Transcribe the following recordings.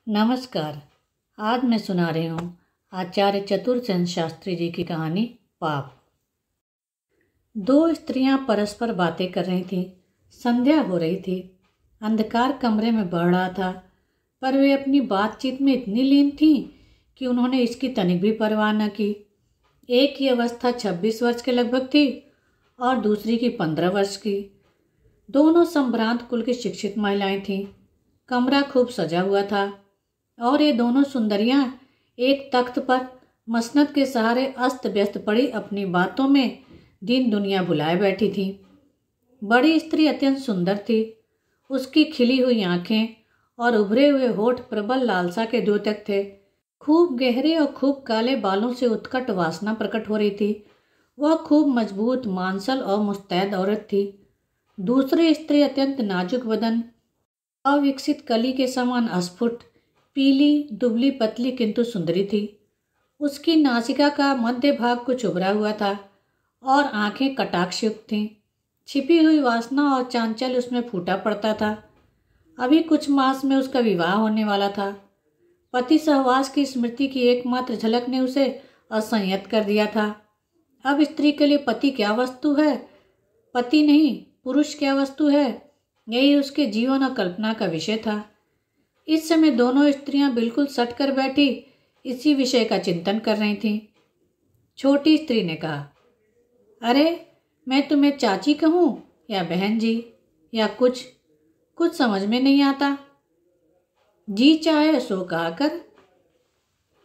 नमस्कार। आज मैं सुना रही हूँ आचार्य चतुरसेन शास्त्री जी की कहानी पाप। दो स्त्रियां परस्पर बातें कर रही थीं। संध्या हो रही थी। अंधकार कमरे में बढ़ रहा था, पर वे अपनी बातचीत में इतनी लीन थीं कि उन्होंने इसकी तनिक भी परवाह न की। एक की अवस्था 26 वर्ष के लगभग थी और दूसरी की 15 वर्ष की। दोनों संभ्रांत कुल की शिक्षित महिलाएं थीं। कमरा खूब सजा हुआ था और ये दोनों सुंदरियां एक तख्त पर मसनद के सहारे अस्त व्यस्त पड़ी अपनी बातों में दिन दुनिया भुलाए बैठी थी। बड़ी स्त्री अत्यंत सुंदर थी। उसकी खिली हुई आंखें और उभरे हुए होठ प्रबल लालसा के द्योतक थे। खूब गहरे और खूब काले बालों से उत्कट वासना प्रकट हो रही थी। वह खूब मजबूत, मांसल और मुस्तैद औरत थी। दूसरी स्त्री अत्यंत नाजुक बदन, अविकसित कली के समान अस्फुट, पीली, दुबली, पतली किंतु सुंदरी थी। उसकी नासिका का मध्य भाग कुछ उभरा हुआ था और आंखें कटाक्षयुक्त थीं। छिपी हुई वासना और चांचल्य उसमें फूटा पड़ता था। अभी कुछ मास में उसका विवाह होने वाला था। पति सहवास की स्मृति की एकमात्र झलक ने उसे असंयत कर दिया था। अब स्त्री के लिए पति क्या वस्तु है, पति नहीं पुरुष क्या वस्तु है, यही उसके जीवन और कल्पना का विषय था। इस समय दोनों स्त्रियां बिल्कुल सट कर बैठी इसी विषय का चिंतन कर रही थीं। छोटी स्त्री ने कहा, अरे मैं तुम्हें चाची कहूँ या बहन जी या कुछ समझ में नहीं आता। जी चाहे सो कहा कर।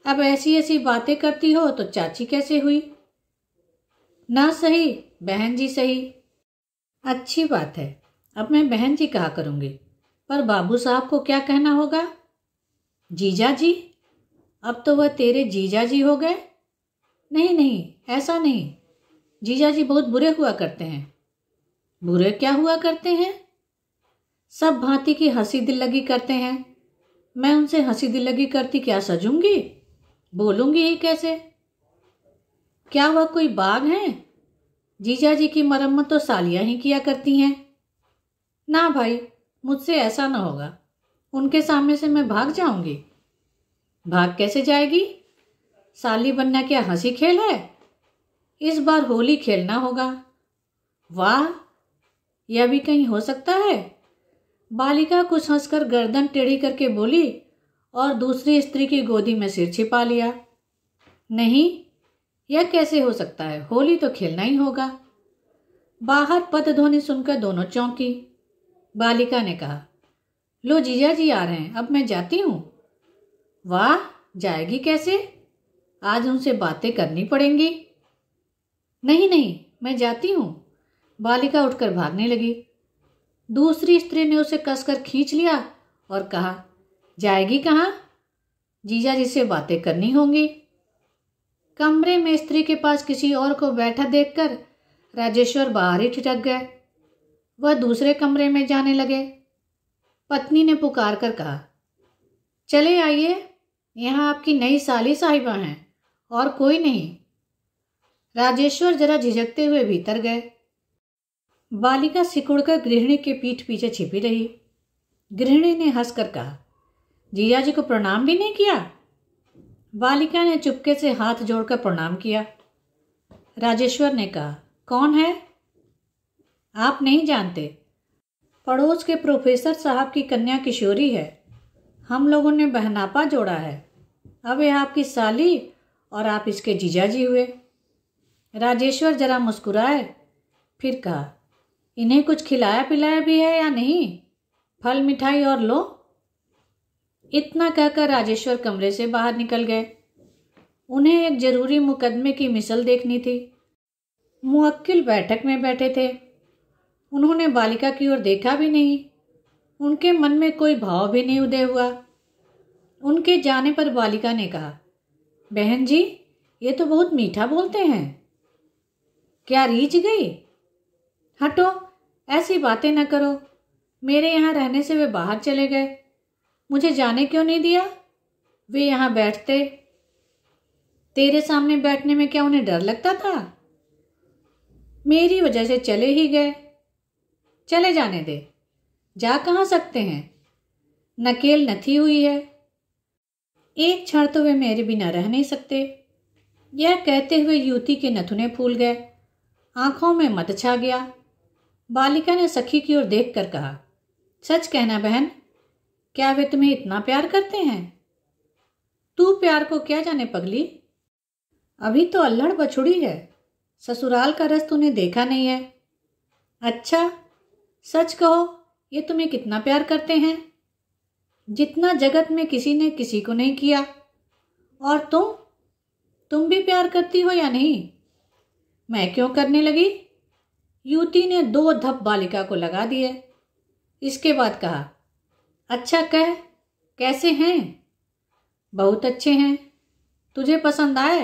अब ऐसी ऐसी बातें करती हो तो चाची कैसे हुई? ना सही बहन जी सही। अच्छी बात है, अब मैं बहन जी कहा करूँगी, पर बाबू साहब को क्या कहना होगा? जीजा जी। अब तो वह तेरे जीजा जी हो गए। नहीं नहीं, ऐसा नहीं। जीजा जी बहुत बुरे हुआ करते हैं। बुरे क्या हुआ करते हैं? सब भांति की हंसी दिल लगी करते हैं। मैं उनसे हंसी दिल लगी करती क्या सजूंगी? बोलूंगी ही कैसे? क्या वह कोई बाग है? जीजा जी की मरम्मत तो सालियां ही किया करती हैं। ना भाई, मुझसे ऐसा ना होगा। उनके सामने से मैं भाग जाऊंगी। भाग कैसे जाएगी? साली बनना क्या हंसी खेल है? इस बार होली खेलना होगा। वाह, यह भी कहीं हो सकता है? बालिका कुछ हंसकर गर्दन टेढ़ी करके बोली और दूसरी स्त्री की गोदी में सिर छिपा लिया। नहीं, यह कैसे हो सकता है? होली तो खेलना ही होगा। बाहर पदध्वनि सुनकर दोनों चौंकी। बालिका ने कहा, लो जीजा जी आ रहे हैं, अब मैं जाती हूँ। वाह, जाएगी कैसे? आज उनसे बातें करनी पड़ेंगी। नहीं नहीं, मैं जाती हूँ। बालिका उठकर भागने लगी। दूसरी स्त्री ने उसे कसकर खींच लिया और कहा, जाएगी कहाँ? जीजा जी से बातें करनी होंगी। कमरे में स्त्री के पास किसी और को बैठा देखकर राजेश्वर बाहर ही ठिठक गए। वह दूसरे कमरे में जाने लगे। पत्नी ने पुकार कर कहा, चले आइए, यहाँ आपकी नई साली साहिबा हैं और कोई नहीं। राजेश्वर जरा झिझकते हुए भीतर गए। बालिका सिकुड़कर गृहिणी के पीठ पीछे छिपी रही। गृहिणी ने हंसकर कहा, जीजा जी को प्रणाम भी नहीं किया? बालिका ने चुपके से हाथ जोड़कर प्रणाम किया। राजेश्वर ने कहा, कौन है? आप नहीं जानते? पड़ोस के प्रोफेसर साहब की कन्या किशोरी है। हम लोगों ने बहनापा जोड़ा है। अब यह आपकी साली और आप इसके जीजाजी हुए। राजेश्वर जरा मुस्कुराए, फिर कहा, इन्हें कुछ खिलाया पिलाया भी है या नहीं? फल मिठाई और लो। इतना कहकर राजेश्वर कमरे से बाहर निकल गए। उन्हें एक जरूरी मुकदमे की मिसल देखनी थी। मुवक्किल बैठक में बैठे थे। उन्होंने बालिका की ओर देखा भी नहीं। उनके मन में कोई भाव भी नहीं उदय हुआ। उनके जाने पर बालिका ने कहा, बहन जी, ये तो बहुत मीठा बोलते हैं। क्या रीझ गई? हटो, ऐसी बातें न करो। मेरे यहाँ रहने से वे बाहर चले गए। मुझे जाने क्यों नहीं दिया? वे यहाँ बैठते। तेरे सामने बैठने में क्या उन्हें डर लगता था? मेरी वजह से चले ही गए। चले जाने दे। जा कहाँ सकते हैं? नकेल नथी हुई है। एक क्षण तो वे मेरे बिना रह नहीं सकते। यह कहते हुए युवती के नथुने फूल गए, आंखों में मद छा गया। बालिका ने सखी की ओर देखकर कहा, सच कहना बहन, क्या वे तुम्हें इतना प्यार करते हैं? तू प्यार को क्या जाने पगली, अभी तो अल्हड़ बछुड़ी है, ससुराल का रस तूने देखा नहीं है। अच्छा सच कहो, ये तुम्हें कितना प्यार करते हैं? जितना जगत में किसी ने किसी को नहीं किया। और तुम भी प्यार करती हो या नहीं? मैं क्यों करने लगी? युवती ने 2 धप बालिका को लगा दिए। इसके बाद कहा, अच्छा कह, कैसे हैं? बहुत अच्छे हैं। तुझे पसंद आए?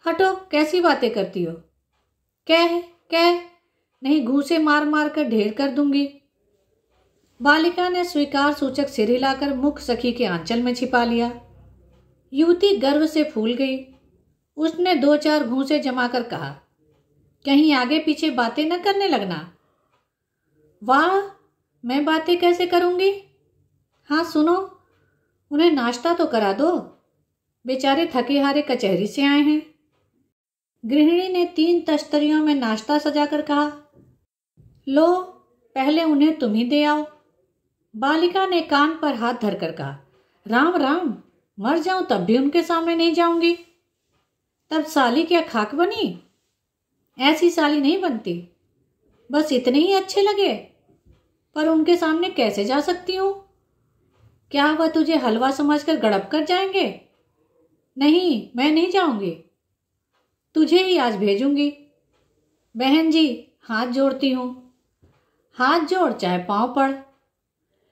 हटो, कैसी बातें करती हो? कह कह, नहीं घूंसे मार मार कर ढेर कर दूंगी। बालिका ने स्वीकार सूचक सिर हिलाकर मुख सखी के आंचल में छिपा लिया। युवती गर्व से फूल गई। उसने 2-4 घूंसे जमाकर कहा, कहीं आगे पीछे बातें न करने लगना। वाह, मैं बातें कैसे करूंगी? हाँ सुनो, उन्हें नाश्ता तो करा दो, बेचारे थके हारे कचहरी से आए हैं। गृहिणी ने 3 तश्तरियों में नाश्ता सजाकर कहा, लो पहले उन्हें तुम ही दे आओ। बालिका ने कान पर हाथ धरकर कहा, राम राम, मर जाऊं तब भी उनके सामने नहीं जाऊंगी। तब साली क्या खाक बनी? ऐसी साली नहीं बनती, बस इतने ही अच्छे लगे, पर उनके सामने कैसे जा सकती हूँ? क्या वह तुझे हलवा समझकर गड़प कर जाएंगे? नहीं, मैं नहीं जाऊंगी, तुझे ही आज भेजूंगी। बहन जी, हाथ जोड़ती हूँ। हाथ जोड़ चाहे पांव पड़।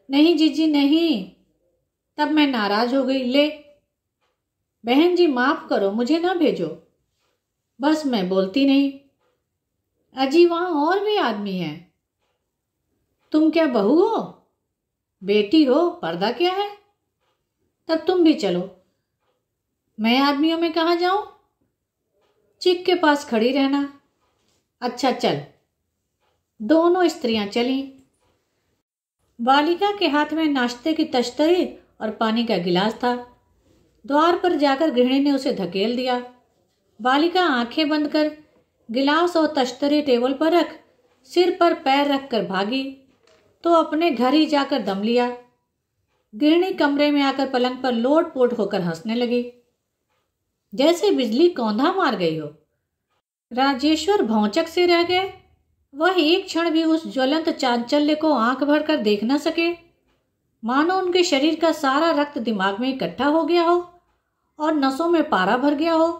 नहीं जीजी नहीं। तब मैं नाराज हो गई। ले बहन जी, माफ करो, मुझे ना भेजो। बस मैं बोलती नहीं। अजी, वहां और भी आदमी हैं। तुम क्या बहू हो? बेटी हो, पर्दा क्या है? तब तुम भी चलो। मैं आदमियों में कहाँ जाऊं? चिक के पास खड़ी रहना। अच्छा चल। दोनों स्त्रियां चलीं। बालिका के हाथ में नाश्ते की तश्तरी और पानी का गिलास था। द्वार पर जाकर गृहिणी ने उसे धकेल दिया। बालिका आंखें बंद कर गिलास और तश्तरी टेबल पर रख सिर पर पैर रखकर भागी तो अपने घर ही जाकर दम लिया। गृहिणी कमरे में आकर पलंग पर लोट पोट होकर हंसने लगी, जैसे बिजली कौंधा मार गई हो। राजेश्वर भौचक से रह गए। वह एक क्षण भी उस ज्वलंत चांचल्य को आंख भर कर देख न सके, मानो उनके शरीर का सारा रक्त दिमाग में इकट्ठा हो गया हो और नसों में पारा भर गया हो।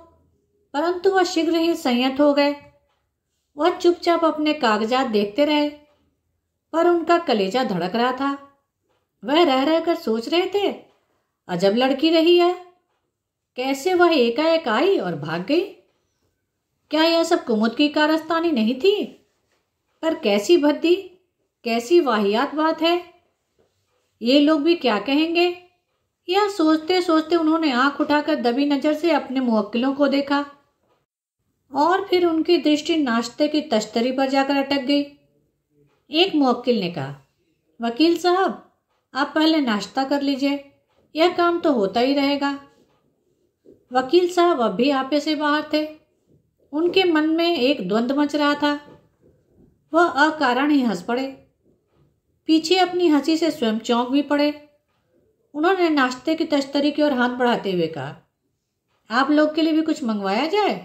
परंतु वह शीघ्र ही संयत हो गए। वह चुपचाप अपने कागजात देखते रहे, पर उनका कलेजा धड़क रहा था। वह रह रहकर सोच रहे थे, अजब लड़की रही है, कैसे वह एकाएक आई और भाग गई। क्या यह सब कुमुद की कारस्तानी नहीं थी? पर कैसी भद्दी, कैसी वाहियात बात है। ये लोग भी क्या कहेंगे? यह सोचते सोचते उन्होंने आंख उठाकर दबी नजर से अपने मुवक्किलों को देखा और फिर उनकी दृष्टि नाश्ते की तश्तरी पर जाकर अटक गई। एक मुवक्किल ने कहा, वकील साहब, आप पहले नाश्ता कर लीजिए, यह काम तो होता ही रहेगा। वकील साहब अब भी आपे से बाहर थे। उनके मन में एक द्वंद्व मच रहा था। वह अकारण ही हंस पड़े, पीछे अपनी हंसी से स्वयं चौंक भी पड़े। उन्होंने नाश्ते की तश्तरी की ओर हाथ बढ़ाते हुए कहा, आप लोग के लिए भी कुछ मंगवाया जाए?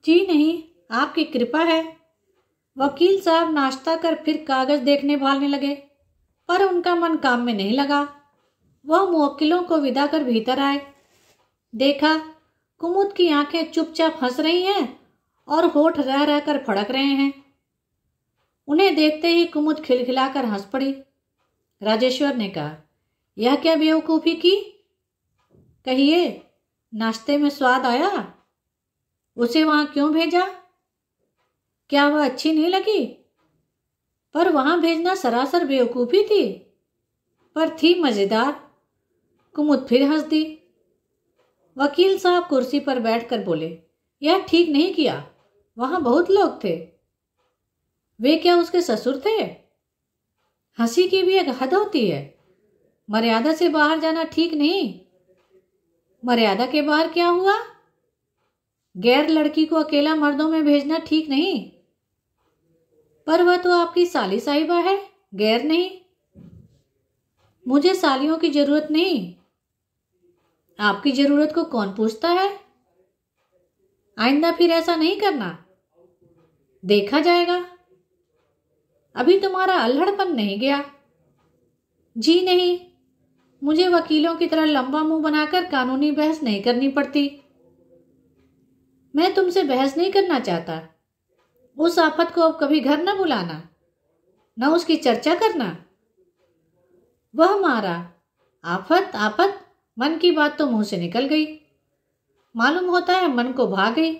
जी नहीं, आपकी कृपा है। वकील साहब नाश्ता कर फिर कागज देखने भालने लगे, पर उनका मन काम में नहीं लगा। वह मुवक्किलों को विदा कर भीतर आए। देखा, कुमुद की आंखें चुपचाप हंस रही हैं और होठ रह रहकर फड़क रहे हैं। उन्हें देखते ही कुमुद खिलखिलाकर हंस पड़ी। राजेश्वर ने कहा, यह क्या बेवकूफ़ी की? कहिए, नाश्ते में स्वाद आया? उसे वहां क्यों भेजा? क्या वह अच्छी नहीं लगी? पर वहां भेजना सरासर बेवकूफ़ी थी, पर थी मज़ेदार। कुमुद फिर हंस दी। वकील साहब कुर्सी पर बैठकर बोले, यह ठीक नहीं किया, वहां बहुत लोग थे। वे क्या उसके ससुर थे? हंसी की भी एक हद होती है। मर्यादा से बाहर जाना ठीक नहीं। मर्यादा के बाहर क्या हुआ? गैर लड़की को अकेला मर्दों में भेजना ठीक नहीं। पर वह तो आपकी साली साहिबा है, गैर नहीं। मुझे सालियों की जरूरत नहीं। आपकी जरूरत को कौन पूछता है? आइंदा फिर ऐसा नहीं करना, देखा जाएगा। अभी तुम्हारा अल्हड़पन नहीं गया। जी नहीं, मुझे वकीलों की तरह लंबा मुंह बनाकर कानूनी बहस नहीं करनी पड़ती। मैं तुमसे बहस नहीं करना चाहता। उस आफत को अब कभी घर न बुलाना, न उसकी चर्चा करना। वह मारा। आफत आफत, मन की बात तो मुंह से निकल गई। मालूम होता है मन को भा गई।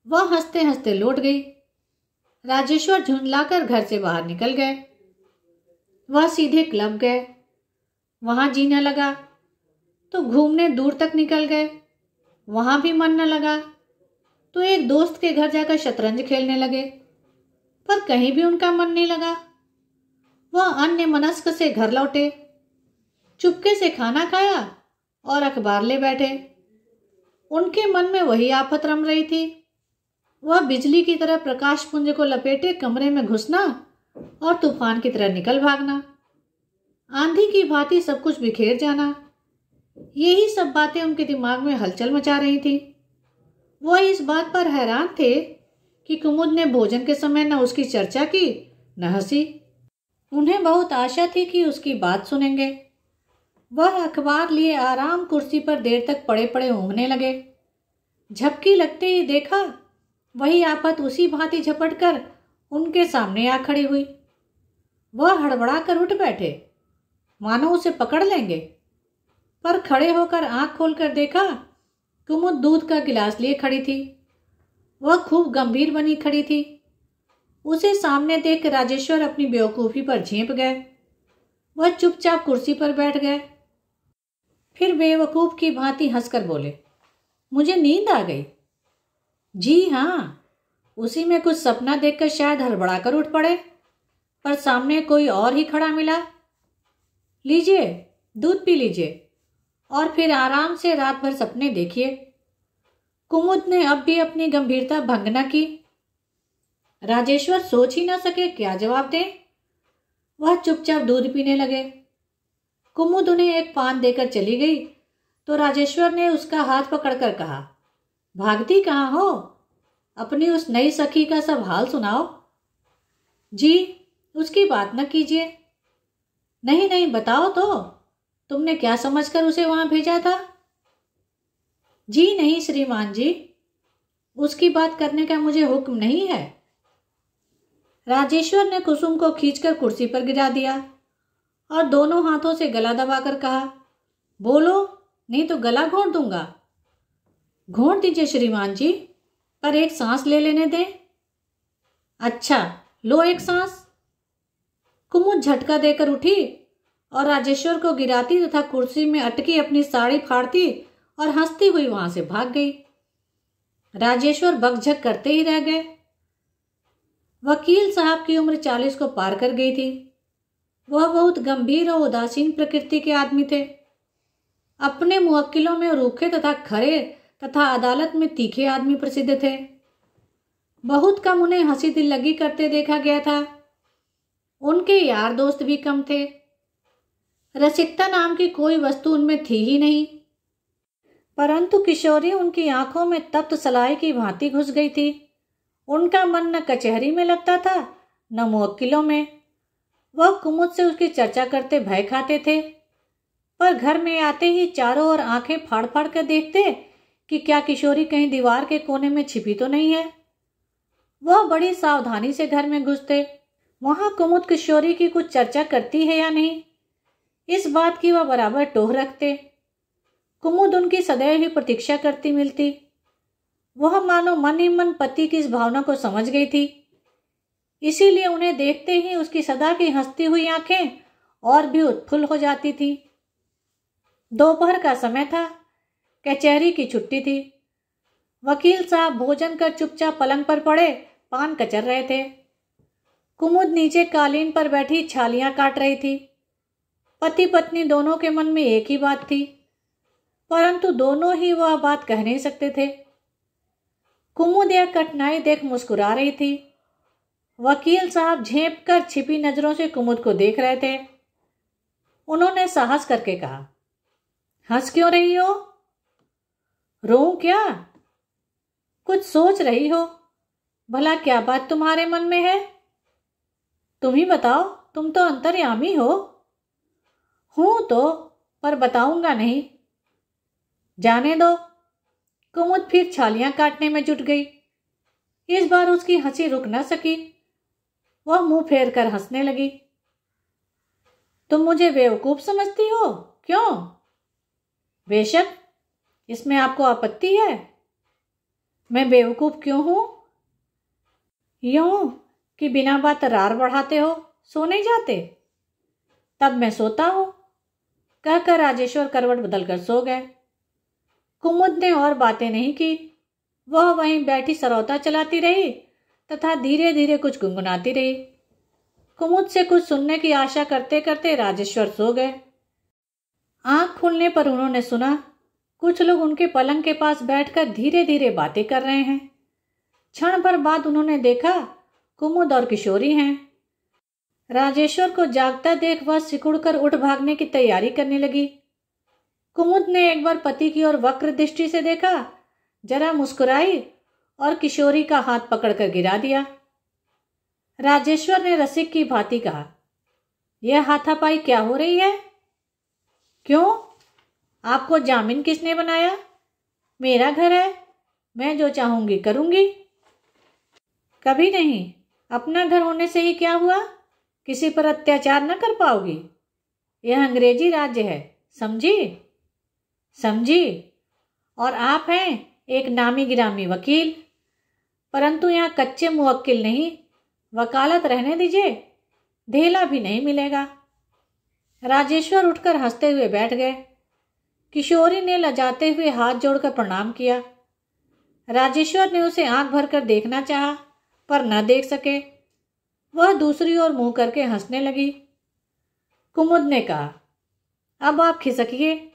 वह हंसते हंसते लौट गई। राजेश्वर झुंझलाकर घर से बाहर निकल गए। वह सीधे क्लब गए। वहां जीने लगा तो घूमने दूर तक निकल गए। वहां भी मन न लगा तो एक दोस्त के घर जाकर शतरंज खेलने लगे, पर कहीं भी उनका मन नहीं लगा। वह अन्य मनस्क से घर लौटे, चुपके से खाना खाया और अखबार ले बैठे। उनके मन में वही आफत रम रही थी। वह बिजली की तरह प्रकाश पुंज को लपेटे कमरे में घुसना और तूफान की तरह निकल भागना, आंधी की भांति सब कुछ बिखेर जाना। यही सब बातें उनके दिमाग में हलचल मचा रही थी। वह इस बात पर हैरान थे कि कुमुद ने भोजन के समय न उसकी चर्चा की न हंसी। उन्हें बहुत आशा थी कि उसकी बात सुनेंगे। वह अखबार लिए आराम कुर्सी पर देर तक पड़े पड़े ऊँघने लगे। झपकी लगते ही देखा वही आफत उसी भांति झपट कर उनके सामने आ खड़ी हुई। वह हड़बड़ा कर उठ बैठे, मानो उसे पकड़ लेंगे, पर खड़े होकर आंख खोलकर देखा कुमुद दूध का गिलास लिए खड़ी थी। वह खूब गंभीर बनी खड़ी थी। उसे सामने देख राजेश्वर अपनी बेवकूफ़ी पर झेंप गए। वह चुपचाप कुर्सी पर बैठ गए। फिर बेवकूफ़ की भांति हंसकर बोले, मुझे नींद आ गई। जी हाँ, उसी में कुछ सपना देखकर शायद हड़बड़ा कर उठ पड़े, पर सामने कोई और ही खड़ा मिला। लीजिए, दूध पी लीजिए और फिर आराम से रात भर सपने देखिए। कुमुद ने अब भी अपनी गंभीरता भंग न की। राजेश्वर सोच ही न सके क्या जवाब दें। वह चुपचाप दूध पीने लगे। कुमुद उन्हें एक पान देकर चली गई तो राजेश्वर ने उसका हाथ पकड़कर कहा, भागती कहाँ हो? अपनी उस नई सखी का सब हाल सुनाओ। जी, उसकी बात न कीजिए। नहीं नहीं, बताओ तो, तुमने क्या समझकर उसे वहां भेजा था? जी नहीं श्रीमान जी, उसकी बात करने का मुझे हुक्म नहीं है। राजेश्वर ने कुसुम को खींचकर कुर्सी पर गिरा दिया और दोनों हाथों से गला दबाकर कहा, बोलो, नहीं तो गला घोंट दूंगा। घोंट दीजिए श्रीमान जी, पर एक सांस ले लेने दें। अच्छा, लो एक सांस। कुमुद झटका देकर उठी और राजेश्वर को गिराती तथा कुर्सी में अटकी अपनी साड़ी फाड़ती और हंसती हुई वहां से भाग गई। राजेश्वर बकझक करते ही रह गए। वकील साहब की उम्र 40 को पार कर गई थी। वह बहुत गंभीर और उदासीन प्रकृति के आदमी थे। अपने मुवक्किलों में रूखे तथा खरे तथा अदालत में तीखे आदमी प्रसिद्ध थे। बहुत कम उन्हें हंसी दिल लगी करते देखा गया था। उनके यार दोस्त भी कम थे। रसिकता नाम की कोई वस्तु उनमें थी ही नहीं। परंतु किशोरी उनकी आंखों में तप्त सलाई की भांति घुस गई थी। उनका मन न कचहरी में लगता था न मुवक्किलों में। वह कुमुद से उसकी चर्चा करते भय खाते थे, पर घर में आते ही चारों ओर आंखें फाड़ फाड़ कर देखते कि क्या किशोरी कहीं दीवार के कोने में छिपी तो नहीं है। वह बड़ी सावधानी से घर में घुसते। वहां कुमुद किशोरी की कुछ चर्चा करती है या नहीं, इस बात की वह बराबर टोह रखते। कुमुद उनकी सदैव ही प्रतीक्षा करती मिलती। वह मानो मन ही मन पति की इस भावना को समझ गई थी। इसीलिए उन्हें देखते ही उसकी सदा की हंसती हुई आंखें और भी उत्फुल्ल हो जाती थी। दोपहर का समय था। कचहरी की छुट्टी थी। वकील साहब भोजन कर चुपचाप पलंग पर पड़े पान कचर रहे थे। कुमुद नीचे कालीन पर बैठी छालियां काट रही थी। पति पत्नी दोनों के मन में एक ही बात थी, परंतु दोनों ही वह बात कह नहीं सकते थे। कुमुद यह कठिनाई देख मुस्कुरा रही थी। वकील साहब झेप कर छिपी नजरों से कुमुद को देख रहे थे। उन्होंने साहस करके कहा, हंस क्यों रही हो? रोऊं क्या? कुछ सोच रही हो? भला क्या बात तुम्हारे मन में है? तुम ही बताओ, तुम तो अंतर्यामी हो। हूं तो, पर बताऊंगा नहीं। जाने दो। कुमुद फिर छालियां काटने में जुट गई। इस बार उसकी हंसी रुक न सकी। वह मुंह फेर कर हंसने लगी। तुम मुझे बेवकूफ समझती हो, क्यों? बेशक, इसमें आपको आपत्ति है? मैं बेवकूफ क्यों हूं? यूं कि बिना बात रार बढ़ाते हो, सो नहीं जाते? तब मैं सोता हूं, कहकर राजेश्वर करवट बदलकर सो गए। कुमुद ने और बातें नहीं की। वह वहीं बैठी सरौता चलाती रही तथा धीरे धीरे कुछ गुनगुनाती रही। कुमुद से कुछ सुनने की आशा करते करते राजेश्वर सो गए। आंख खुलने पर उन्होंने सुना कुछ लोग उनके पलंग के पास बैठकर धीरे धीरे बातें कर रहे हैं। क्षण भर बाद उन्होंने देखा कुमुद और किशोरी हैं। राजेश्वर को जागता देख वह सिकुड़कर उठ भागने की तैयारी करने लगी। कुमुद ने एक बार पति की ओर वक्र दृष्टि से देखा, जरा मुस्कुराई और किशोरी का हाथ पकड़कर गिरा दिया। राजेश्वर ने रसिक की भांति कहा, यह हाथापाई क्या हो रही है? क्यों? आपको जामिन किसने बनाया? मेरा घर है, मैं जो चाहूंगी करूंगी। कभी नहीं। अपना घर होने से ही क्या हुआ? किसी पर अत्याचार न कर पाओगी। यह अंग्रेजी राज्य है, समझी? समझी। और आप हैं एक नामी गिरामी वकील, परंतु यहाँ कच्चे मुवक्किल नहीं, वकालत रहने दीजिए, ढेला भी नहीं मिलेगा। राजेश्वर उठकर हंसते हुए बैठ गए। किशोरी ने लजाते हुए हाथ जोड़कर प्रणाम किया। राजेश्वर ने उसे आंख भरकर देखना चाहा, पर न देख सके। वह दूसरी ओर मुंह करके हंसने लगी। कुमुद ने कहा, अब आप खिसकिए,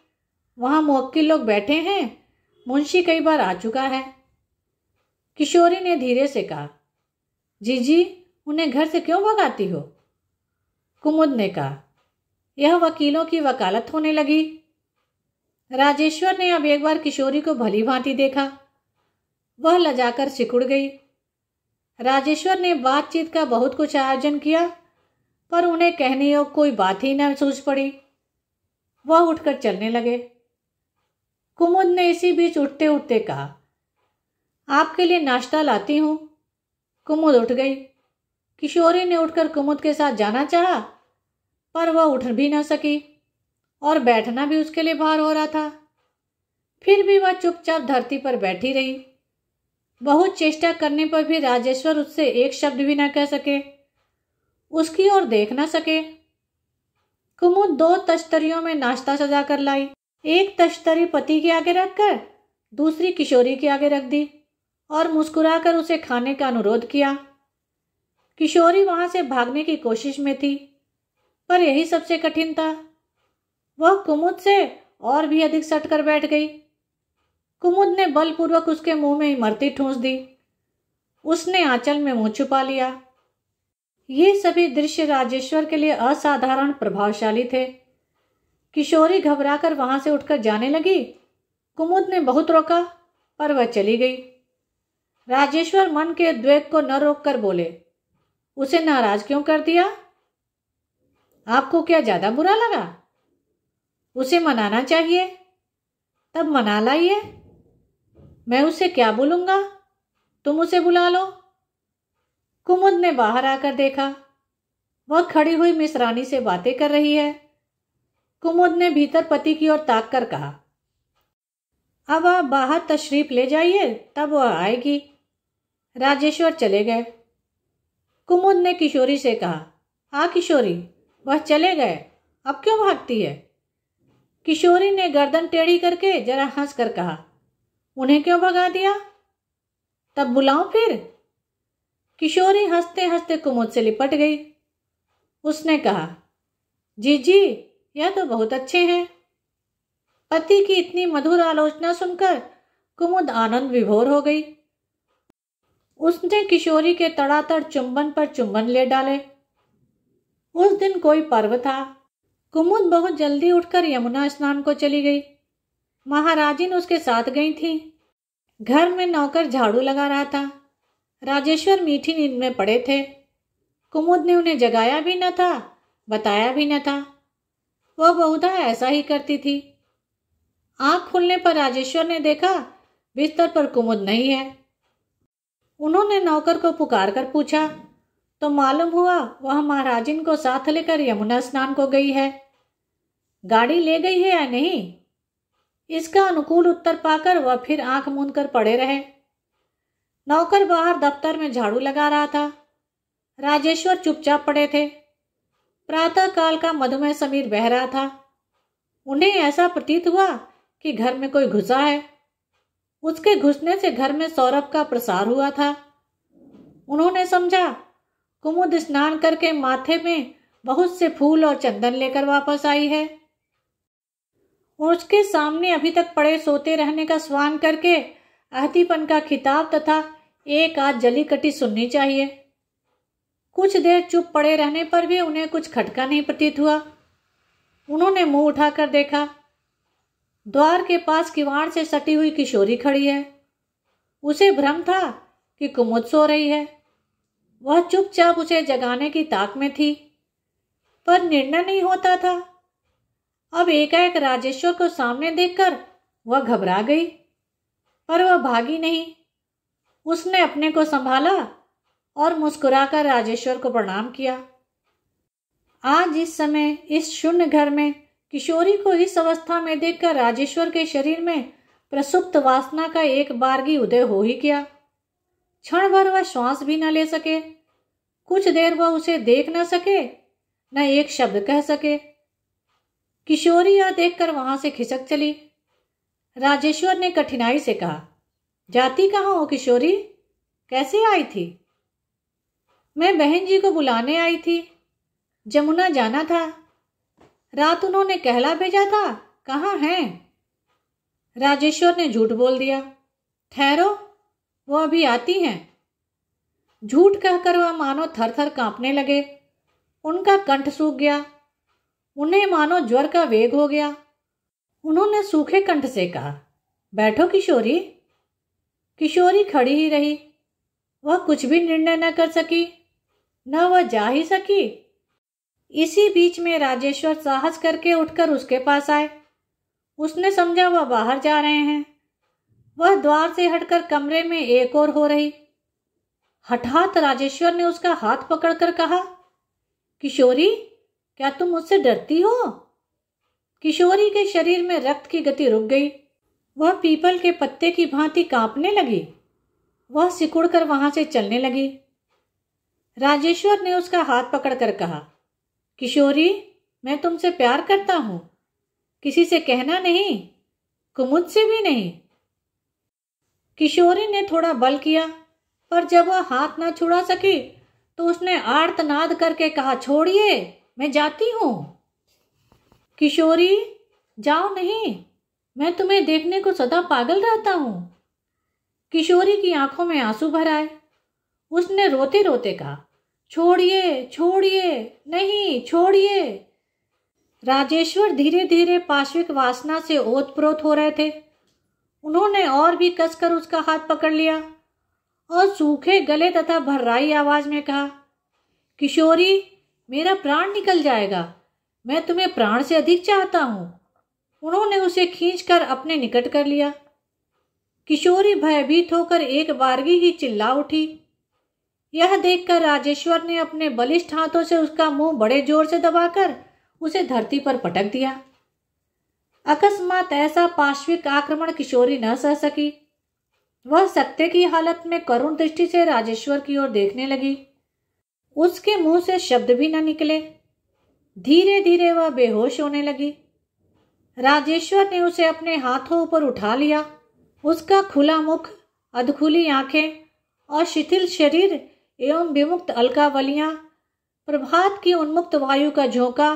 वहां मुवक्किल लोग बैठे हैं, मुंशी कई बार आ चुका है। किशोरी ने धीरे से कहा, जीजी उन्हें घर से क्यों भगाती हो? कुमुद ने कहा, यह वकीलों की वकालत होने लगी। राजेश्वर ने अब एक बार किशोरी को भली भांति देखा। वह लजाकर सिकुड़ गई। राजेश्वर ने बातचीत का बहुत कुछ आयोजन किया, पर उन्हें कहने योग्य कोई बात ही न सूझ पड़ी। वह उठकर चलने लगे। कुमुद ने इसी बीच उठते उठते कहा, आपके लिए नाश्ता लाती हूं। कुमुद उठ गई। किशोरी ने उठकर कुमुद के साथ जाना चाहा, पर वह उठ भी न सकी और बैठना भी उसके लिए भार हो रहा था। फिर भी वह चुपचाप धरती पर बैठी रही। बहुत चेष्टा करने पर भी राजेश्वर उससे एक शब्द भी न कह सके, उसकी ओर देख न सके। कुमुद 2 तश्तरियों में नाश्ता सजा कर लाई। एक तश्तरी पति के आगे रखकर दूसरी किशोरी के आगे रख दी और मुस्कुराकर उसे खाने का अनुरोध किया। किशोरी वहां से भागने की कोशिश में थी, पर यही सबसे कठिन था। वह कुमुद से और भी अधिक सटकर बैठ गई। कुमुद ने बलपूर्वक उसके मुंह में इमरती ठूंस दी। उसने आंचल में मुंह छुपा लिया। ये सभी दृश्य राजेश्वर के लिए असाधारण प्रभावशाली थे। किशोरी घबराकर वहां से उठकर जाने लगी। कुमुद ने बहुत रोका, पर वह चली गई। राजेश्वर मन के उद्वेग को न रोककर बोले, उसे नाराज क्यों कर दिया? आपको क्या ज्यादा बुरा लगा? उसे मनाना चाहिए, तब मना लाइए। मैं उसे क्या बोलूंगा? तुम उसे बुला लो। कुमुद ने बाहर आकर देखा, वह खड़ी हुई मिसरानी से बातें कर रही है। कुमुद ने भीतर पति की ओर ताक कर कहा, अब आप बाहर तशरीफ ले जाइए, तब वह आएगी। राजेश्वर चले गए। कुमुद ने किशोरी से कहा, हाँ किशोरी, वह चले गए, अब क्यों भागती है? किशोरी ने गर्दन टेढ़ी करके जरा हंस कर कहा, उन्हें क्यों भगा दिया? तब बुलाऊं फिर? किशोरी हंसते हंसते कुमुद से लिपट गई। उसने कहा, जीजी यह तो बहुत अच्छे हैं। पति की इतनी मधुर आलोचना सुनकर कुमुद आनंद विभोर हो गई। उसने किशोरी के तड़ातड़ चुंबन पर चुंबन ले डाले। उस दिन कोई पर्व था। कुमुद बहुत जल्दी उठकर यमुना स्नान को चली गई। महाराजिन उसके साथ गई थी। घर में नौकर झाड़ू लगा रहा था। राजेश्वर मीठी नींद में पड़े थे। कुमुद ने उन्हें जगाया भी न था, बताया भी न था। वह बहुधा ऐसा ही करती थी। आंख खुलने पर राजेश्वर ने देखा बिस्तर पर कुमुद नहीं है। उन्होंने नौकर को पुकार कर पूछा तो मालूम हुआ वह महाराजिन को साथ लेकर यमुना स्नान को गई है। गाड़ी ले गई है या नहीं, इसका अनुकूल उत्तर पाकर वह फिर आंख मूंद कर पड़े रहे। नौकर बाहर दफ्तर में झाड़ू लगा रहा था। राजेश्वर चुपचाप पड़े थे। प्रातः काल का मधुमय समीर बह रहा था। उन्हें ऐसा प्रतीत हुआ कि घर में कोई घुसा है। उसके घुसने से घर में सौरभ का प्रसार हुआ था। उन्होंने समझा कुमुद स्नान करके माथे में बहुत से फूल और चंदन लेकर वापस आई है। उसके सामने अभी तक पड़े सोते रहने का स्वान करके अहतीपन का खिताब तथा एक आध जली कटी सुननी चाहिए। कुछ देर चुप पड़े रहने पर भी उन्हें कुछ खटका नहीं प्रतीत हुआ। उन्होंने मुंह उठाकर देखा। द्वार के पास किवाड़ से सटी हुई किशोरी खड़ी है। उसे भ्रम था कि कुमुद सो रही है। वह चुपचाप उसे जगाने की ताक में थी, पर निर्णय नहीं होता था। अब एकाएक राजेश्वर को सामने देखकर वह घबरा गई, पर वह भागी नहीं। उसने अपने को संभाला और मुस्कुराकर राजेश्वर को प्रणाम किया। आज इस समय इस शून्य घर में किशोरी को इस अवस्था में देखकर राजेश्वर के शरीर में प्रसुप्त वासना का एक बारगी उदय हो ही गया। क्षण भर वह श्वास भी न ले सके। कुछ देर वह उसे देख न सके, न एक शब्द कह सके। किशोरी यह देखकर वहां से खिसक चली। राजेश्वर ने कठिनाई से कहा, जाती कहाँ हो किशोरी, कैसे आई थी? मैं बहन जी को बुलाने आई थी, जमुना जाना था। रात उन्होंने कहला भेजा था, कहाँ हैं? राजेश्वर ने झूठ बोल दिया। ठहरो, वो अभी आती हैं। झूठ कहकर वह मानो थर थर कांपने लगे। उनका कंठ सूख गया। उन्हें मानो ज्वर का वेग हो गया। उन्होंने सूखे कंठ से कहा, बैठो किशोरी। किशोरी खड़ी ही रही। वह कुछ भी निर्णय न कर सकी, न वह जा ही सकी। इसी बीच में राजेश्वर साहस करके उठकर उसके पास आए। उसने समझा वह बाहर जा रहे हैं। वह द्वार से हटकर कमरे में एक और हो रही। हठात राजेश्वर ने उसका हाथ पकड़कर कहा, किशोरी, क्या तुम मुझसे डरती हो? किशोरी के शरीर में रक्त की गति रुक गई। वह पीपल के पत्ते की भांति कांपने लगी। वह सिकुड़कर वहां से चलने लगी। राजेश्वर ने उसका हाथ पकड़कर कहा, किशोरी, मैं तुमसे प्यार करता हूं। किसी से कहना नहीं, कुमुद से भी नहीं। किशोरी ने थोड़ा बल किया, पर जब वह हाथ न छुड़ा सकी तो उसने आर्तनाद करके कहा, छोड़िए, मैं जाती हूं। किशोरी, जाओ नहीं, मैं तुम्हें देखने को सदा पागल रहता हूं। किशोरी की आंखों में आंसू भर आए। उसने रोते रोते कहा, छोड़िए, छोड़िए, नहीं, छोड़िए। राजेश्वर धीरे धीरे पाश्विक वासना से ओतप्रोत हो रहे थे। उन्होंने और भी कसकर उसका हाथ पकड़ लिया और सूखे गले तथा भर्राई आवाज में कहा, किशोरी, मेरा प्राण निकल जाएगा, मैं तुम्हें प्राण से अधिक चाहता हूं। उन्होंने उसे खींचकर अपने निकट कर लिया। किशोरी भयभीत होकर एक बारगी ही चिल्ला उठी। यह देखकर राजेश्वर ने अपने बलिष्ठ हाथों से उसका मुंह बड़े जोर से दबाकर उसे धरती पर पटक दिया। अकस्मात ऐसा पाश्विक आक्रमण किशोरी न सह सकी। वह सकते की हालत में करुण दृष्टि से राजेश्वर की ओर देखने लगी। उसके मुंह से शब्द भी न निकले। धीरे धीरे वह बेहोश होने लगी। राजेश्वर ने उसे अपने हाथों पर उठा लिया। उसका खुला मुख, अधखुली आंखें और शिथिल शरीर एवं विमुक्त अलकावलियां, प्रभात की उन्मुक्त वायु का झोंका,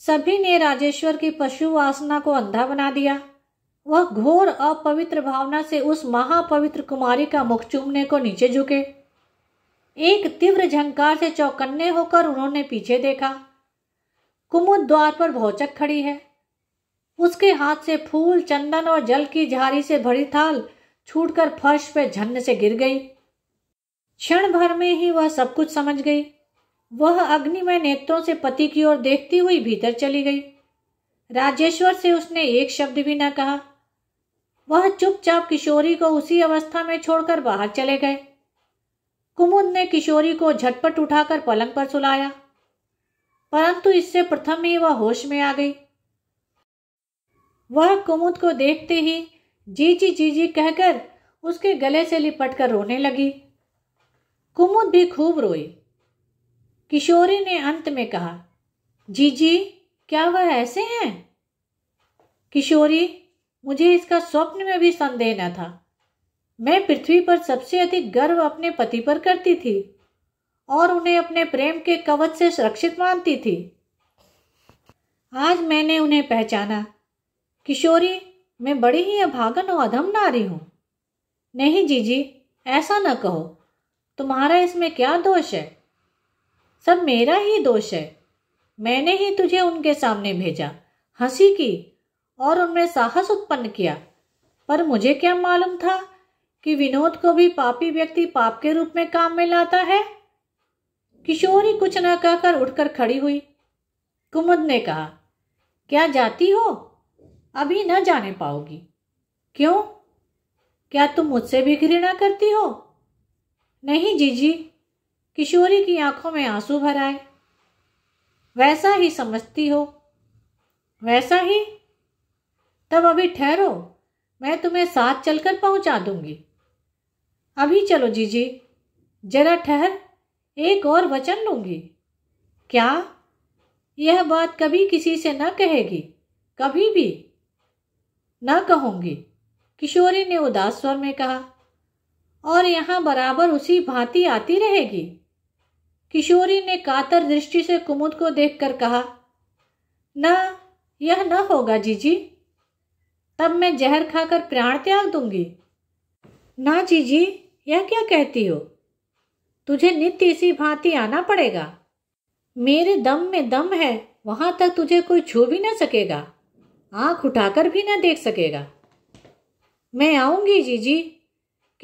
सभी ने राजेश्वर की पशु वासना को अंधा बना दिया। वह घोर अपवित्र भावना से उस महापवित्र कुमारी का मुख चूमने को नीचे झुके। एक तीव्र झंकार से चौकन्ने होकर उन्होंने पीछे देखा। कुमुद द्वार पर भौचक खड़ी है। उसके हाथ से फूल, चंदन और जल की झारी से भरी थाल छूटकर फर्श पे झन्न से गिर गई। क्षण भर में ही वह सब कुछ समझ गई। वह अग्निमय नेत्रों से पति की ओर देखती हुई भीतर चली गई। राजेश्वर से उसने एक शब्द भी न कहा। वह चुपचाप किशोरी को उसी अवस्था में छोड़कर बाहर चले गए। कुमुद ने किशोरी को झटपट उठाकर पलंग पर सुलाया, परंतु इससे प्रथम ही वह होश में आ गई। वह कुमुद को देखते ही जीजी जीजी कहकर उसके गले से लिपटकर रोने लगी। कुमुद भी खूब रोई। किशोरी ने अंत में कहा, जीजी क्या वह ऐसे हैं? किशोरी, मुझे इसका स्वप्न में भी संदेह न था। मैं पृथ्वी पर सबसे अधिक गर्व अपने पति पर करती थी और उन्हें अपने प्रेम के कवच से सुरक्षित मानती थी। आज मैंने उन्हें पहचाना। किशोरी, मैं बड़ी ही अभागन और अधम नारी हूं। नहीं जीजी, ऐसा न कहो। तुम्हारा इसमें क्या दोष है? सब मेरा ही दोष है। मैंने ही तुझे उनके सामने भेजा, हंसी की और उनमें साहस उत्पन्न किया। पर मुझे क्या मालूम था कि विनोद को भी पापी व्यक्ति पाप के रूप में काम में लाता है। किशोरी कुछ न कहकर उठकर खड़ी हुई। कुमुद ने कहा, क्या जाती हो? अभी न जाने पाओगी। क्यों? क्या तुम मुझसे भी घृणा करती हो? नहीं जीजी। किशोरी की आंखों में आंसू भर आए। वैसा ही समझती हो? वैसा ही? तब अभी ठहरो, मैं तुम्हें साथ चलकर पहुंचा दूंगी। अभी चलो जीजी, जरा ठहर, एक और वचन लूंगी। क्या? यह बात कभी किसी से न कहेगी? कभी भी न कहूंगी, किशोरी ने उदास स्वर में कहा। और यहां बराबर उसी भांति आती रहेगी? किशोरी ने कातर दृष्टि से कुमुद को देखकर कहा, न, यह न होगा जीजी। तब मैं जहर खाकर प्राण त्याग दूंगी। ना जीजी, यह क्या कहती हो? तुझे नित्य इसी भांति आना पड़ेगा। मेरे दम में दम है, वहां तक तुझे कोई छू भी न सकेगा, आंख उठाकर भी न देख सकेगा। मैं आऊंगी जीजी।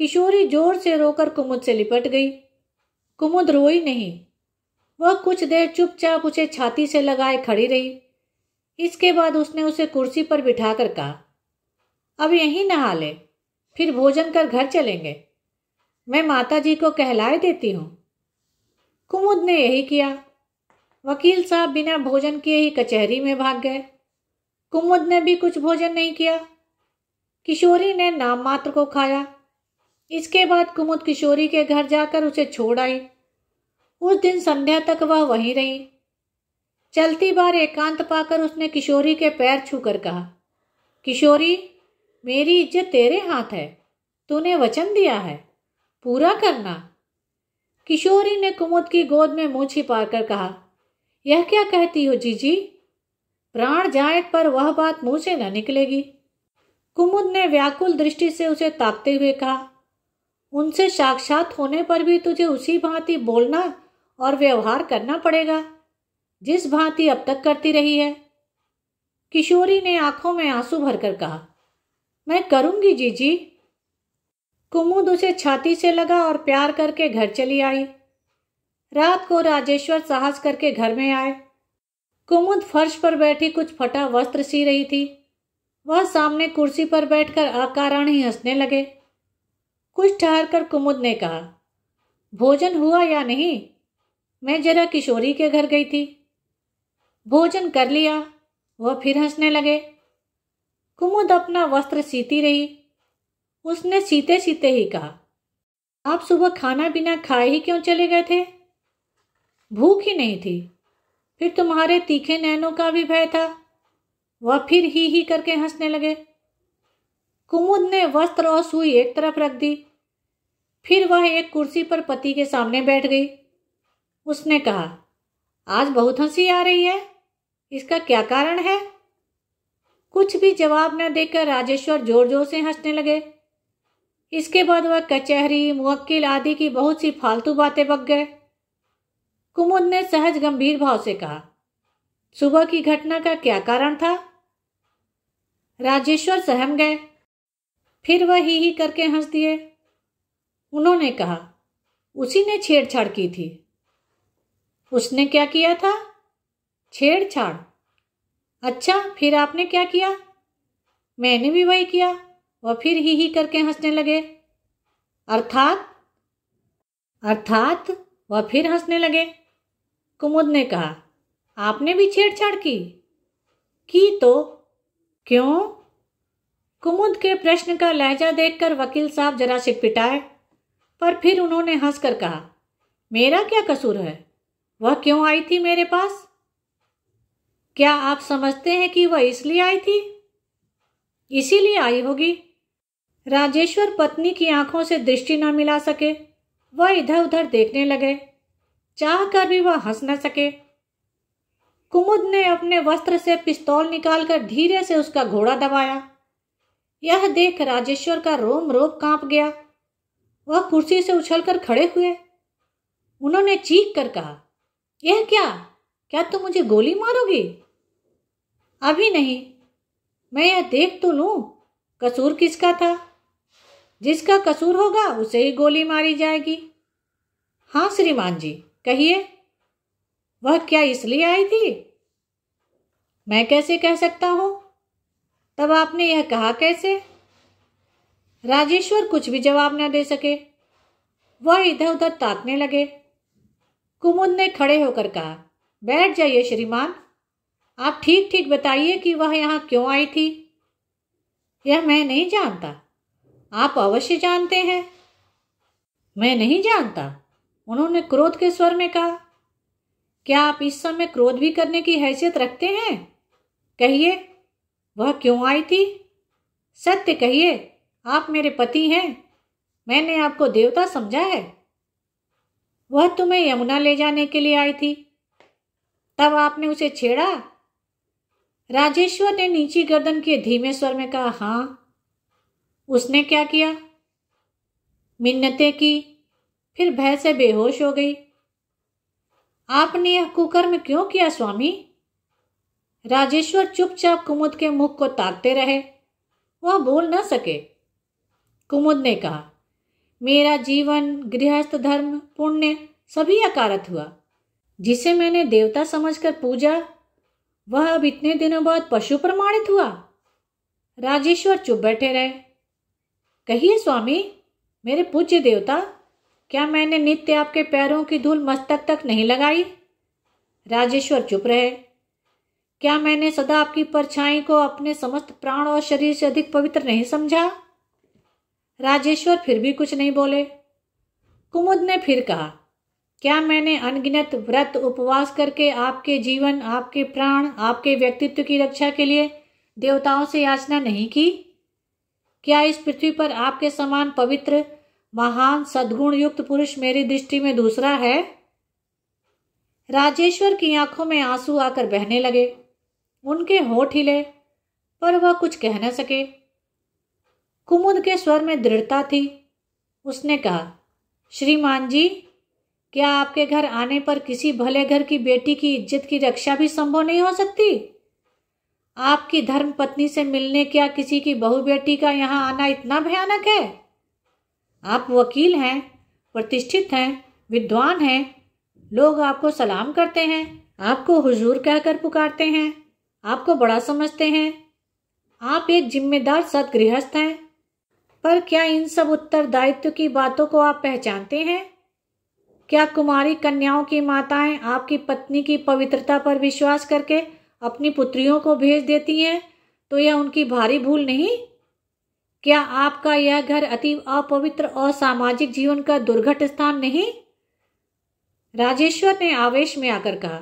किशोरी जोर से रोकर कुमुद से लिपट गई। कुमुद रोई नहीं। वह कुछ देर चुपचाप उसे छाती से लगाए खड़ी रही। इसके बाद उसने उसे कुर्सी पर बिठाकर कहा, अब यहीं नहा ले, फिर भोजन कर घर चलेंगे। मैं माताजी को कहलाए देती हूं। कुमुद ने यही किया। वकील साहब बिना भोजन किए ही कचहरी में भाग गए। कुमुद ने भी कुछ भोजन नहीं किया। किशोरी ने नाम मात्र को खाया। इसके बाद कुमुद किशोरी के घर जाकर उसे छोड़ आई। उस दिन संध्या तक वह वहीं रही। चलती बार एकांत पाकर उसने किशोरी के पैर छूकर कहा, किशोरी, मेरी इज्जत तेरे हाथ है। तूने वचन दिया है, पूरा करना। किशोरी ने कुमुद की गोद में मुंह छिपाकर कहा, यह क्या कहती हो जीजी? प्राण जाए पर वह बात मुंह से न निकलेगी। कुमुद ने व्याकुल दृष्टि से उसे ताकते हुए कहा, उनसे साक्षात होने पर भी तुझे उसी भांति बोलना और व्यवहार करना पड़ेगा जिस भांति अब तक करती रही है। किशोरी ने आंखों में आंसू भरकर कहा, मैं करूंगी जीजी। कुमुद उसे छाती से लगा और प्यार करके घर चली आई। रात को राजेश्वर साहस करके घर में आए। कुमुद फर्श पर बैठी कुछ फटा वस्त्र सी रही थी। वह सामने कुर्सी पर बैठकर अकारण ही हंसने लगे। कुछ ठहरकर कुमुद ने कहा, भोजन हुआ या नहीं? मैं जरा किशोरी के घर गई थी। भोजन कर लिया। वह फिर हंसने लगे। कुमुद अपना वस्त्र सीती रही। उसने सीते सीते ही कहा, आप सुबह खाना बिना खाए ही क्यों चले गए थे? भूख ही नहीं थी। फिर तुम्हारे तीखे नैनों का भी भय था। वह फिर ही करके हंसने लगे। कुमुद ने वस्त्र और सुई एक तरफ रख दी। फिर वह एक कुर्सी पर पति के सामने बैठ गई। उसने कहा, आज बहुत हंसी आ रही है। इसका क्या कारण है? कुछ भी जवाब न देकर राजेश्वर जोर जोर से हंसने लगे। इसके बाद वह कचहरी, मुवक्किल आदि की बहुत सी फालतू बातें बक गए। कुमुद ने सहज गंभीर भाव से कहा, सुबह की घटना का क्या कारण था? राजेश्वर सहम गए। फिर वह ही करके हंस दिए। उन्होंने कहा, उसी ने छेड़छाड़ की थी। उसने क्या किया था? छेड़छाड़? अच्छा, फिर आपने क्या किया? मैंने भी वही किया। वह फिर ही करके हंसने लगे। अर्थात? वह फिर हंसने लगे। कुमुद ने कहा, आपने भी छेड़छाड़ की? तो क्यों? कुमुद के प्रश्न का लहजा देखकर वकील साहब जरा सिटपिटाए, पर फिर उन्होंने हंसकर कहा, मेरा क्या कसूर है? वह क्यों आई थी मेरे पास? क्या आप समझते हैं कि वह इसलिए आई थी? इसीलिए आई होगी। राजेश्वर पत्नी की आंखों से दृष्टि न मिला सके। वह इधर उधर देखने लगे। चाह कर भी वह हंस न सके। कुमुद ने अपने वस्त्र से पिस्तौल निकालकर धीरे से उसका घोड़ा दबाया। यह देख राजेश्वर का रोम रोम कांप गया। वह कुर्सी से उछलकर खड़े हुए। उन्होंने चीख कर कहा, यह क्या तुम मुझे गोली मारोगी? अभी नहीं, मैं यह देख तो लूं कसूर किसका था। जिसका कसूर होगा उसे ही गोली मारी जाएगी। हाँ श्रीमान जी, कहिए, वह क्या इसलिए आई थी? मैं कैसे कह सकता हूं? तब आपने यह कहा कैसे? राजेश्वर कुछ भी जवाब न दे सके। वह इधर उधर ताकने लगे। कुमुद ने खड़े होकर कहा, बैठ जाइए श्रीमान, आप ठीक ठीक बताइए कि वह यहां क्यों आई थी। यह मैं नहीं जानता। आप अवश्य जानते हैं। मैं नहीं जानता, उन्होंने क्रोध के स्वर में कहा। क्या आप इस समय क्रोध भी करने की हैसियत रखते हैं? कहिए, वह क्यों आई थी? सत्य कहिए, आप मेरे पति हैं। मैंने आपको देवता समझा है। वह तुम्हें यमुना ले जाने के लिए आई थी। तब आपने उसे छेड़ा? राजेश्वर ने नीची गर्दन के धीमे स्वर में कहा, हाँ। उसने क्या किया? मिन्नतें की, फिर भय से बेहोश हो गई। आपने यह कुकर्म क्यों किया स्वामी? राजेश्वर चुपचाप कुमुद के मुख को ताकते रहे। वह बोल न सके। कुमुद ने कहा, मेरा जीवन, गृहस्थ धर्म, पुण्य सभी अकारत हुआ। जिसे मैंने देवता समझकर पूजा, वह अब इतने दिनों बाद पशु प्रमाणित हुआ। राजेश्वर चुप बैठे रहे। कहिए स्वामी, मेरे पूज्य देवता, क्या मैंने नित्य आपके पैरों की धूल मस्तक तक नहीं लगाई? राजेश्वर चुप रहे। क्या मैंने सदा आपकी परछाई को अपने समस्त प्राण और शरीर से अधिक पवित्र नहीं समझा? राजेश्वर फिर भी कुछ नहीं बोले। कुमुद ने फिर कहा, क्या मैंने अनगिनत व्रत उपवास करके आपके जीवन, आपके प्राण, आपके व्यक्तित्व की रक्षा के लिए देवताओं से याचना नहीं की? क्या इस पृथ्वी पर आपके समान पवित्र, महान, सद्गुण युक्त पुरुष मेरी दृष्टि में दूसरा है? राजेश्वर की आंखों में आंसू आकर बहने लगे। उनके होंठ हिले, पर वह कुछ कह न सके। कुमुद के स्वर में दृढ़ता थी। उसने कहा, श्रीमान जी, क्या आपके घर आने पर किसी भले घर की बेटी की इज्जत की रक्षा भी संभव नहीं हो सकती? आपकी धर्म पत्नी से मिलने क्या किसी की बहू बेटी का यहाँ आना इतना भयानक है? आप वकील हैं, प्रतिष्ठित हैं, विद्वान हैं, लोग आपको सलाम करते हैं, आपको हुजूर कहकर पुकारते हैं, आपको बड़ा समझते हैं। आप एक जिम्मेदार सद्गृहस्थ हैं। पर क्या इन सब उत्तरदायित्व की बातों को आप पहचानते हैं? क्या कुमारी कन्याओं की माताएं आपकी पत्नी की पवित्रता पर विश्वास करके अपनी पुत्रियों को भेज देती हैं, तो यह उनकी भारी भूल नहीं? क्या आपका यह घर अति अपवित्र और सामाजिक जीवन का दुर्घट स्थान नहीं? राजेश्वर ने आवेश में आकर कहा,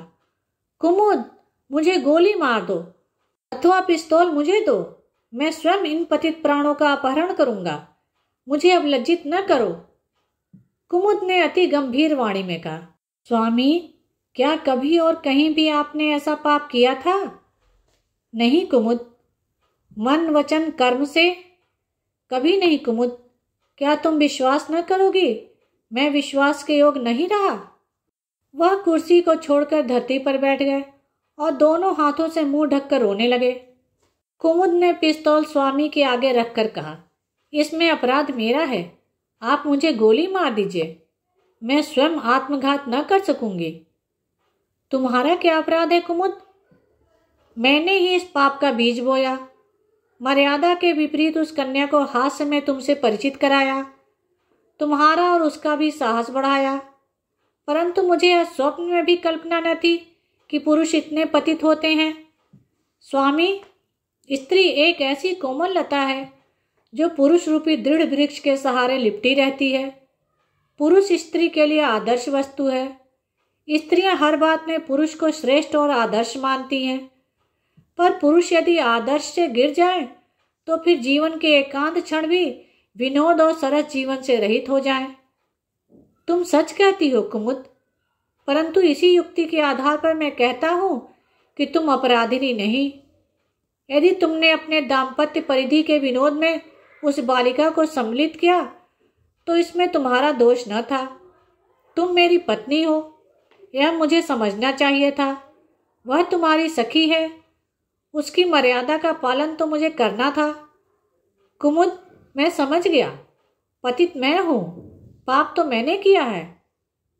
कुमुद, मुझे गोली मार दो अथवा पिस्तौल मुझे दो। मैं स्वयं इन पतित प्राणों का अपहरण करूंगा। मुझे अब लज्जित न करो। कुमुद ने अति गंभीर वाणी में कहा, स्वामी, क्या कभी और कहीं भी आपने ऐसा पाप किया था? नहीं कुमुद। मन वचन कर्म से? कभी नहीं कुमुद। क्या तुम विश्वास न करोगी? मैं विश्वास के योग नहीं रहा। वह कुर्सी को छोड़कर धरती पर बैठ गए और दोनों हाथों से मुंह ढककर रोने लगे। कुमुद ने पिस्तौल स्वामी के आगे रखकर कहा, इसमें अपराध मेरा है। आप मुझे गोली मार दीजिए, मैं स्वयं आत्मघात न कर सकूंगी। तुम्हारा क्या अपराध है कुमुद? मैंने ही इस पाप का बीज बोया। मर्यादा के विपरीत उस कन्या को हास्य में तुमसे परिचित कराया, तुम्हारा और उसका भी साहस बढ़ाया। परंतु मुझे यह स्वप्न में भी कल्पना न थी कि पुरुष इतने पतित होते हैं। स्वामी, स्त्री एक ऐसी कोमल लता है जो पुरुष रूपी दृढ़ वृक्ष के सहारे लिपटी रहती है। पुरुष स्त्री के लिए आदर्श वस्तु है। स्त्रियां हर बात में पुरुष को श्रेष्ठ और आदर्श मानती हैं, पर पुरुष यदि आदर्श से गिर जाए तो फिर जीवन के एकांत क्षण भी विनोद और सरस जीवन से रहित हो जाए। तुम सच कहती हो कुमुद, परंतु इसी युक्ति के आधार पर मैं कहता हूं कि तुम अपराधिनी नहीं। यदि तुमने अपने दाम्पत्य परिधि के विनोद में उस बालिका को सम्मिलित किया तो इसमें तुम्हारा दोष न था। तुम मेरी पत्नी हो, यह मुझे समझना चाहिए था। वह तुम्हारी सखी है, उसकी मर्यादा का पालन तो मुझे करना था। कुमुद, मैं समझ गया, पतित मैं हूं, पाप तो मैंने किया है,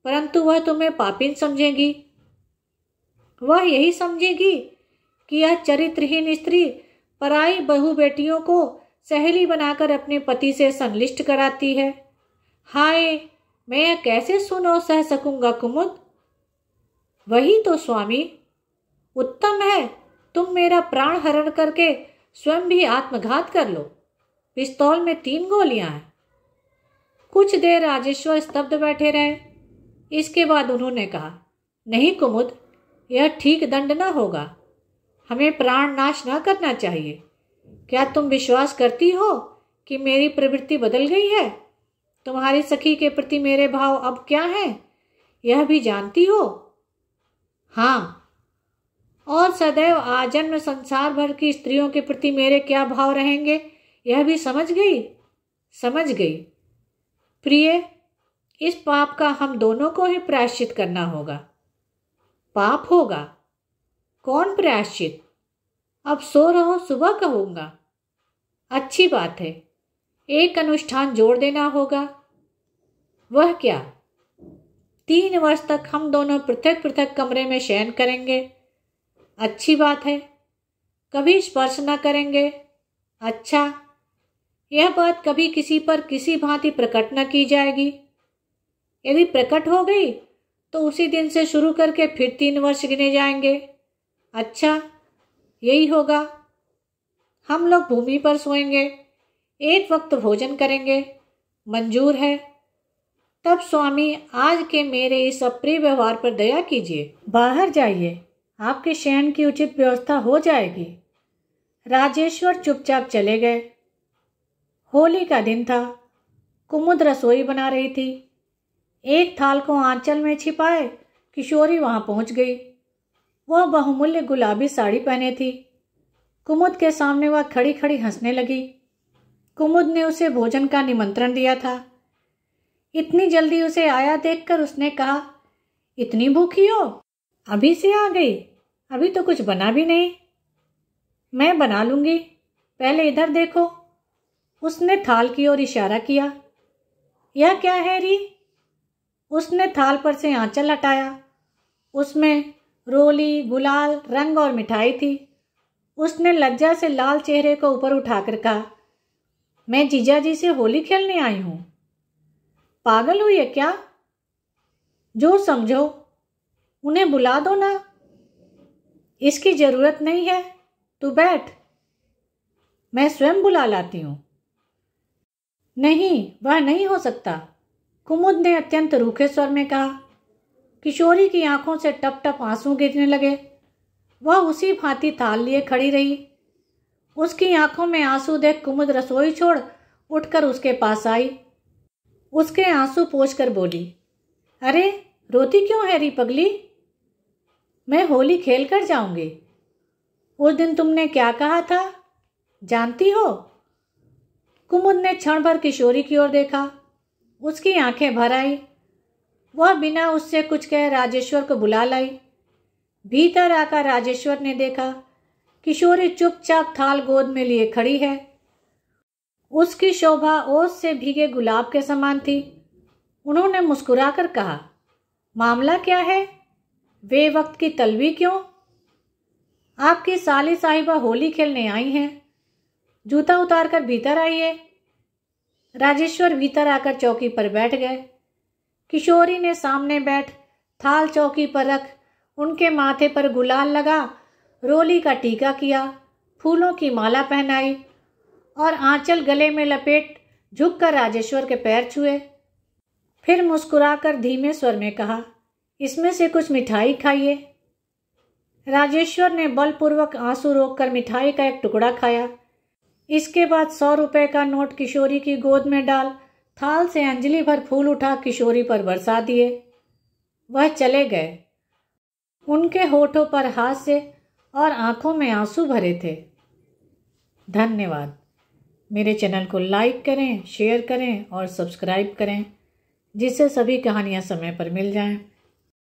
परंतु वह तुम्हें पापीन समझेगी। वह यही समझेगी कि यह चरित्रहीन स्त्री पराई बहू बेटियों को सहेली बनाकर अपने पति से संलिष्ट कराती है। हाय, मैं यह कैसे सुन और सह सकूंगा कुमुद? वही तो स्वामी, उत्तम है तुम मेरा प्राण हरण करके स्वयं भी आत्मघात कर लो। पिस्तौल में 3 गोलियां हैं। कुछ देर राजेश्वर स्तब्ध बैठे रहे। इसके बाद उन्होंने कहा, नहीं कुमुद, यह ठीक दंड न होगा। हमें प्राण नाश न करना चाहिए। क्या तुम विश्वास करती हो कि मेरी प्रवृत्ति बदल गई है? तुम्हारी सखी के प्रति मेरे भाव अब क्या हैं, यह भी जानती हो? हाँ, और सदैव आजन्म संसार भर की स्त्रियों के प्रति मेरे क्या भाव रहेंगे, यह भी समझ गई? समझ गई। प्रिय, इस पाप का हम दोनों को ही प्रायश्चित करना होगा। पाप होगा? कौन प्रायश्चित? अब सो रहो, सुबह कहूंगा। अच्छी बात है, एक अनुष्ठान जोड़ देना होगा। वह क्या? 3 वर्ष तक हम दोनों पृथक पृथक कमरे में शयन करेंगे। अच्छी बात है। कभी स्पर्श न करेंगे। अच्छा, यह बात कभी किसी पर किसी भांति प्रकट न की जाएगी। यदि प्रकट हो गई तो उसी दिन से शुरू करके फिर 3 वर्ष गिने जाएंगे। अच्छा, यही होगा। हम लोग भूमि पर सोएंगे, एक वक्त भोजन करेंगे। मंजूर है। तब स्वामी, आज के मेरे इस अप्रिय व्यवहार पर दया कीजिए। बाहर जाइए, आपके शयन की उचित व्यवस्था हो जाएगी। राजेश्वर चुपचाप चले गए। होली का दिन था। कुमुद रसोई बना रही थी। एक थाल को आंचल में छिपाए किशोरी वहां पहुंच गई। वह बहुमूल्य गुलाबी साड़ी पहने थी। कुमुद के सामने वह खड़ी खड़ी हंसने लगी। कुमुद ने उसे भोजन का निमंत्रण दिया था। इतनी जल्दी उसे आया देखकर उसने कहा, इतनी भूखी हो? अभी से आ गई? अभी तो कुछ बना भी नहीं। मैं बना लूंगी, पहले इधर देखो। उसने थाल की ओर इशारा किया। यह क्या है री? उसने थाल पर से आंचल हटाया। उसमें रोली, गुलाल, रंग और मिठाई थी। उसने लज्जा से लाल चेहरे को ऊपर उठाकर कहा, मैं जीजाजी से होली खेलने आई हूं। पागल हुई है क्या? जो समझो, उन्हें बुला दो ना। इसकी जरूरत नहीं है, तू बैठ, मैं स्वयं बुला लाती हूं। नहीं, वह नहीं हो सकता, कुमुद ने अत्यंत रूखे स्वर में कहा। किशोरी की आंखों से टप टप आंसू गिरने लगे। वह उसी भांति थाल लिए खड़ी रही। उसकी आंखों में आंसू देख कुमुद रसोई छोड़ उठकर उसके पास आई। उसके आंसू पोंछकर बोली, अरे रोती क्यों है री पगली? मैं होली खेल कर जाऊंगी। उस दिन तुमने क्या कहा था, जानती हो? कुमुद ने क्षण भर किशोरी की ओर देखा। उसकी आंखें भर आई। वह बिना उससे कुछ कहे राजेश्वर को बुला लाई। भीतर आकर राजेश्वर ने देखा किशोरी चुपचाप थाल गोद में लिए खड़ी है। उसकी शोभा ओस से भीगे गुलाब के समान थी। उन्होंने मुस्कुराकर कहा, मामला क्या है? वे वक्त की तलवी क्यों? आपकी साली साहिबा होली खेलने आई हैं। जूता उतारकर भीतर आइए। राजेश्वर भीतर आकर चौकी पर बैठ गए। किशोरी ने सामने बैठ थाल चौकी पर रख उनके माथे पर गुलाल लगा, रोली का टीका किया, फूलों की माला पहनाई और आंचल गले में लपेट झुककर राजेश्वर के पैर छुए। फिर मुस्कुराकर धीमे स्वर में कहा, इसमें से कुछ मिठाई खाइए। राजेश्वर ने बलपूर्वक आंसू रोककर मिठाई का एक टुकड़ा खाया। इसके बाद 100 रुपए का नोट किशोरी की गोद में डाल थाल से अंजलि भर फूल उठा किशोरी पर बरसा दिए। वह चले गए। उनके होठों पर हास्य और आंखों में आंसू भरे थे। धन्यवाद। मेरे चैनल को लाइक करें, शेयर करें और सब्सक्राइब करें, जिससे सभी कहानियाँ समय पर मिल जाएं।